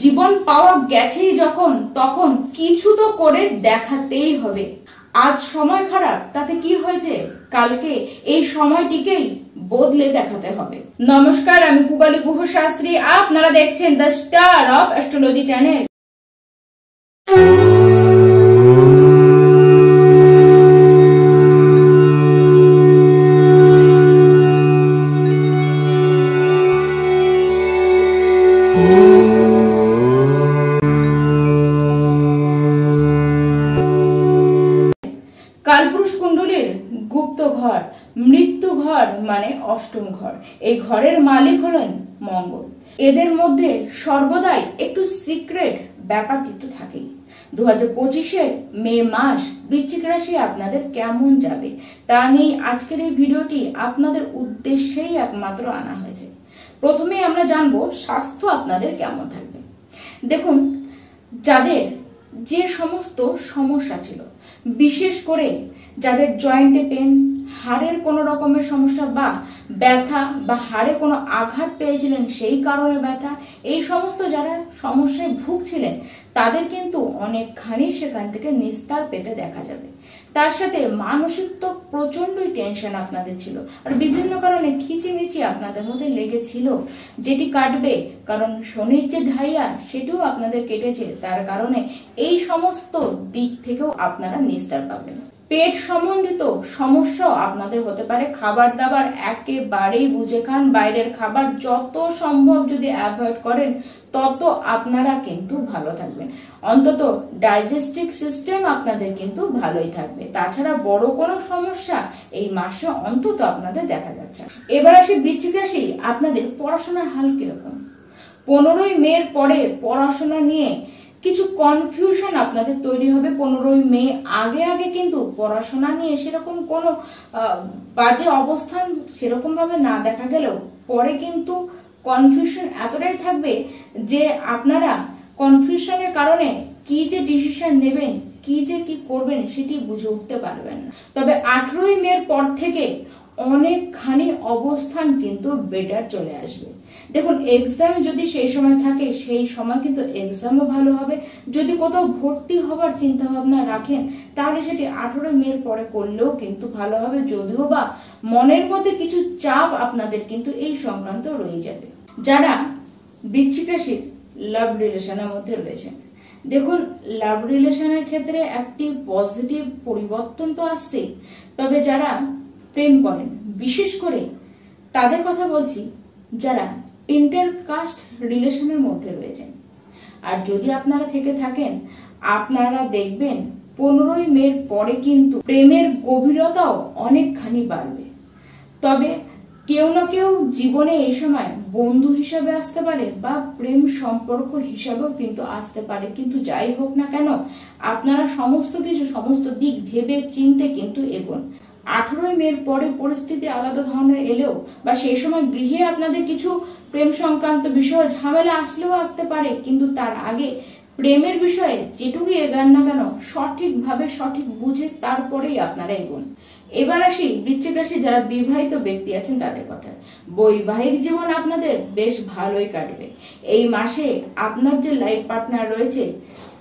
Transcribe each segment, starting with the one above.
জীবন পাওয়া গেছেই যখন, তখন কিছু তো করে দেখাতেই হবে। আজ সময় খারাপ, তাতে কি হয়েছে, কালকে এই সময়টিকেই বদলে দেখাতে হবে। নমস্কার, আমি পূবালী গুহ শাস্ত্রী, আপনারা দেখছেন the star of astrology channel. কালপুরুষ কুণ্ডলীর গুপ্ত ঘর, মৃত্যু ঘর মানে অষ্টম ঘর। এই ঘরের মালিক হলেন মঙ্গল। এদের মধ্যে সর্বদাই একটু সিক্রেট ব্যাপার কিন্তু থাকেই। 2025-এর মে মাস বৃশ্চিক রাশি আপনাদের কেমন যাবে তা নিয়ে আজকের এই ভিডিওটি আপনাদের উদ্দেশ্যেই একমাত্র আনা হয়েছে। প্রথমে আমরা জানবো স্বাস্থ্য আপনাদের কেমন থাকবে। দেখুন, যাদের যে সমস্ত সমস্যা ছিল, বিশেষ করে যাদের জয়েন্টে পেন, হাড়ের কোনো রকমের সমস্যা বা ব্যথা বা হাড়ে কোনো আঘাত পেয়েছিলেন সেই কারণে ব্যথা, এই সমস্ত যারা সমস্যায় ভুগছিলেন তাদের কিন্তু অনেকখানি সেখান থেকে নিস্তার পেতে দেখা যাবে। তার সাথে মানসিক তো প্রচন্ডই টেনশন আপনাদের ছিল, আর বিভিন্ন কারণে খিচিমিচি আপনাদের মধ্যে লেগেছিল, যেটি কাটবে, কারণ শনির যে ঢাইয়া সেটিও আপনাদের কেটেছে। তার কারণে এই সমস্ত দিক থেকেও আপনারা নিস্তার পাবেন। পেট সম্বন্ধিত সমস্যাও আপনাদের হতে পারে। খাবার দাবার একেবারেই বুঝে খান, বাইরের খাবার যত সম্ভব যদি অ্যাভয়েড করেন তত আপনারা কিন্তু ভালো থাকবেন। অন্তত ডাইজেস্টিভ সিস্টেম আপনাদের কিন্তু ভালোই থাকবে। তাছাড়া বড় কোনো সমস্যা এই মাসে অন্তত আপনাদের দেখা যাচ্ছে। এবার আসি বৃশ্চিক রাশি, আপনাদের পড়াশোনার হাল কিরকম। 15ই মের পরে পড়াশোনা নিয়ে কিছু কনফিউশন আপনাদের তৈরি হবে। 15ই মে আগে কিন্তু পড়াশোনা নিয়ে সেরকম কোনো বাজে অবস্থান সেরকম ভাবে না দেখা গেলেও পরে কিন্তু কনফিউশন এতটাই থাকবে যে আপনারা কনফিউশনের কারণে কি যে ডিসিশন নেবেন, কি করবেন সেটি বুঝে উঠতে পারবেন না। তবে 18ই মের পর থেকে অনেকখানি অবস্থান কিন্তু বেটার চলে আসবে। দেখুন, এক্সাম যদি সেই সময় থাকে সেই সময় কিন্তু এক্সামও ভালো হবে। যদি কোথাও ভর্তি হবার চিন্তা ভাবনা রাখেন তাহলে সেটি 18 মের পরে করলেও কিন্তু ভালো হবে, যদিও বা মনের মধ্যে কিছু চাপ আপনাদের কিন্তু এই সংক্রান্ত রয়ে যাবে। যারা বৃশ্চিক রাশির লাভ রিলেশনের মধ্যে রয়েছেন, দেখুন, লাভ রিলেশনের ক্ষেত্রে একটি পজিটিভ পরিবর্তন তো আসছে। তবে যারা প্রেম করেন, বিশেষ করে তাদের কথা বলছি যারা ইন্টারকাস্ট রিলেশনের মধ্যে রয়েছেন, আর যদি আপনারা থেকে থাকেন আপনারা দেখবেন 15ই মের পরে কিন্তু প্রেমের গভীরতাও অনেকখানি বাড়বে। তবে কেউ না কেউ জীবনে এই সময় বন্ধু হিসাবে আসতে পারে বা প্রেম সম্পর্ক হিসাবেও কিন্তু আসতে পারে। কিন্তু যাই হোক না কেন, আপনারা সমস্ত দিক ভেবে চিনতে কিন্তু এগোন। 18ই মের পরে পরিস্থিতি আলাদা ধরনের এলেও বা সেই সময় গৃহে আপনাদের কিছু প্রেম সংক্রান্ত বিষয়ে ঝামেলা আসলেও আসতে পারে, কিন্তু তার আগে প্রেমের বিষয়ে যেটুকুই এগান না কেন সঠিকভাবে সঠিক বুঝে তারপরেই আপনারা এগোন। এবার আসি বৃশ্চিক রাশি যারা বিবাহিত ব্যক্তি আছেন তাদের কথা। বৈবাহিক জীবন আপনাদের বেশ ভালোই কাটবে। এই মাসে আপনার যে লাইফ পার্টনার রয়েছে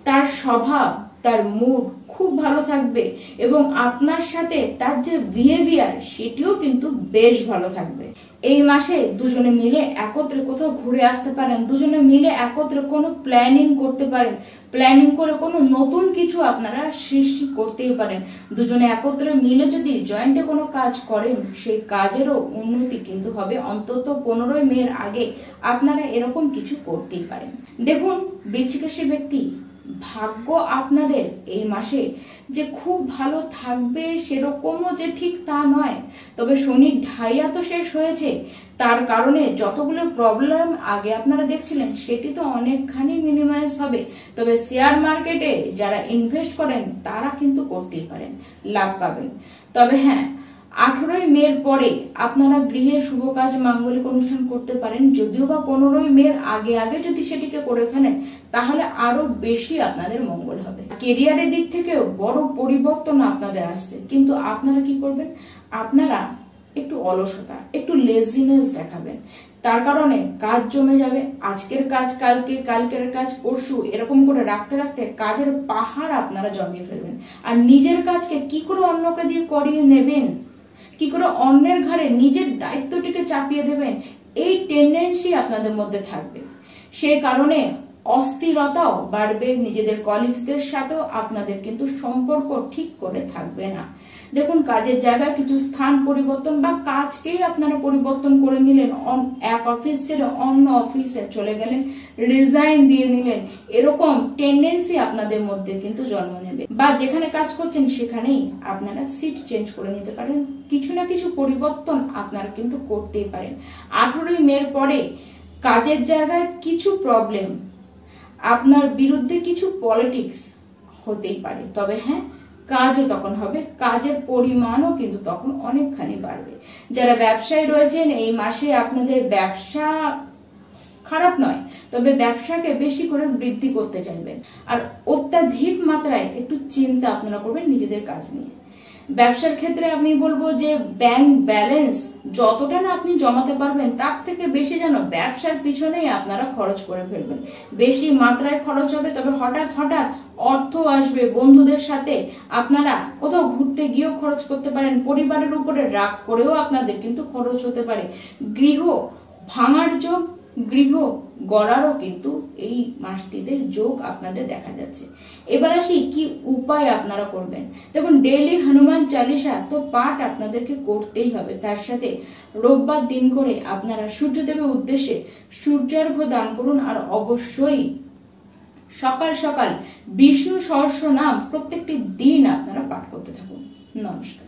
তার স্বভাব, তার মুড খুব ভালো থাকবে এবং আপনার সাথে তার যে বিহেভিয়ার সেটিও কিন্তু বেশ ভালো থাকবে। এই মাসে দুজনে মিলে একত্রে কোথাও ঘুরে আসতে পারেন, দুজনে মিলে একত্রে কোনো প্ল্যানিং করতে পারেন, প্ল্যানিং করে কোনো নতুন কিছু আপনারা সৃষ্টি করতেই পারেন। দুজনে একত্রে মিলে যদি জয়েন্টে কোনো কাজ করেন সেই কাজেরও উন্নতি কিন্তু হবে। অন্তত 15ই মের আগে আপনারা এরকম কিছু করতেই পারেন। দেখুন, বৃশ্চিক রাশির ব্যক্তি, ভাগ্য আপনাদের এই মাসে যে খুব ভালো থাকবে সেরকমও যে ঠিক তা নয়। তবে শনির ঢাইয়া তো শেষ হয়েছে, তার কারণে যতগুলো প্রবলেম আগে আপনারা দেখছিলেন সেটি তো অনেকখানি মিনিমাইজ হবে। তবে শেয়ার মার্কেটে যারা ইনভেস্ট করেন তারা কিন্তু করতেই পারেন, লাভ পাবেন। তবে হ্যাঁ, 18ই মের পরে আপনারা গৃহে শুভ কাজ মাঙ্গলিক অনুষ্ঠান করতে পারেন, যদিও বা 15ই মের আগে যদি সেটিকে করে ফেলেন তাহলে আরো বেশি আপনাদের মঙ্গল হবে। কেরিয়ারের দিক থেকেও বড় পরিবর্তন আপনাদের আসছে, কিন্তু আপনারা কি করবেন, আপনারা একটু অলসতা, একটু লেজিনেস দেখাবেন। তার কারণে কাজ জমে যাবে। আজকের কাজ কালকে, কালকের কাজ পরশু, এরকম করে রাখতে রাখতে কাজের পাহাড় আপনারা জমিয়ে ফেলবেন। আর নিজের কাজকে কি করে অন্যকে দিয়ে করিয়ে নেবেন, কি করে অন্যের ঘাড়ে নিজের দায়িত্বটিকে চাপিয়ে দেবেন, এই টেন্ডেন্সি আপনাদের মধ্যে থাকবে। সেই কারণে অস্থিরতাও বাড়বে। নিজেদের কলিগসদের সাথেও আপনাদের কিন্তু সম্পর্ক ঠিক করে থাকবে না। দেখুন, কাজের জায়গায় কিছু স্থান পরিবর্তন বা কাজকেই আপনারা পরিবর্তন করে নিলেন, এক অফিস ছেড়ে অন্য অফিসে চলে গেলেন, রিজাইন দিয়ে নিলেন, এরকম টেন্ডেন্সি আপনাদের মধ্যে কিন্তু জন্ম নেবে। বা যেখানে কাজ করছেন সেখানেই আপনারা সিট চেঞ্জ করে নিতে পারেন। কিছু না কিছু পরিবর্তন আপনারা কিন্তু করতেই পারেন। 18ই মের পরে কাজের জায়গায় কিছু প্রবলেম, আপনার বিরুদ্ধে কিছু পলিটিক্স হতেই পারে, তবে হ্যাঁ, কাজও তখন হবে, কাজের পরিমাণও কিন্তু তখন অনেকখানি বাড়বে। যারা ব্যবসায়ী রয়েছেন, এই মাসে আপনাদের ব্যবসা খারাপ নয়, তবে ব্যবসাকে বেশি করে বৃদ্ধি করতে চাইবেন। আর অত্যাধিক মাত্রায় একটু চিন্তা আপনারা করবেন নিজেদের কাজ নিয়ে। ব্যবসার ক্ষেত্রে আমি বলবো যে ব্যাংক ব্যালেন্স যতটা না আপনি জমাতে পারবেন, তার থেকে বেশি যেন ব্যবসার পিছনেই আপনারা খরচ করে ফেলবেন। বেশি মাত্রায় খরচ হবে, তবে হঠাৎ হঠাৎ অর্থ আসবে। বন্ধুদের সাথে আপনারা কোথাও ঘুরতে গিয়েও খরচ করতে পারেন। পরিবারের উপরে রাগ করেও আপনাদের কিন্তু খরচ হতে পারে। গৃহ ভাঙার যোগ, গৃহ গড়ারও কিন্তু এই মাসটিতে যোগ আপনাদের দেখা যাচ্ছে। এবার আসি কি উপায় আপনারা করবেন। দেখুন, ডেইলি হনুমান চালিসা তো পাঠ আপনাদেরকে করতেই হবে। তার সাথে রোববার দিন করে আপনারা সূর্যদেবের উদ্দেশ্যে সূর্যার্ঘ্য দান করুন। আর অবশ্যই সকাল সকাল বিষ্ণু সহস্র নাম প্রত্যেকটি দিন আপনারা পাঠ করতে থাকুন। নমস্কার।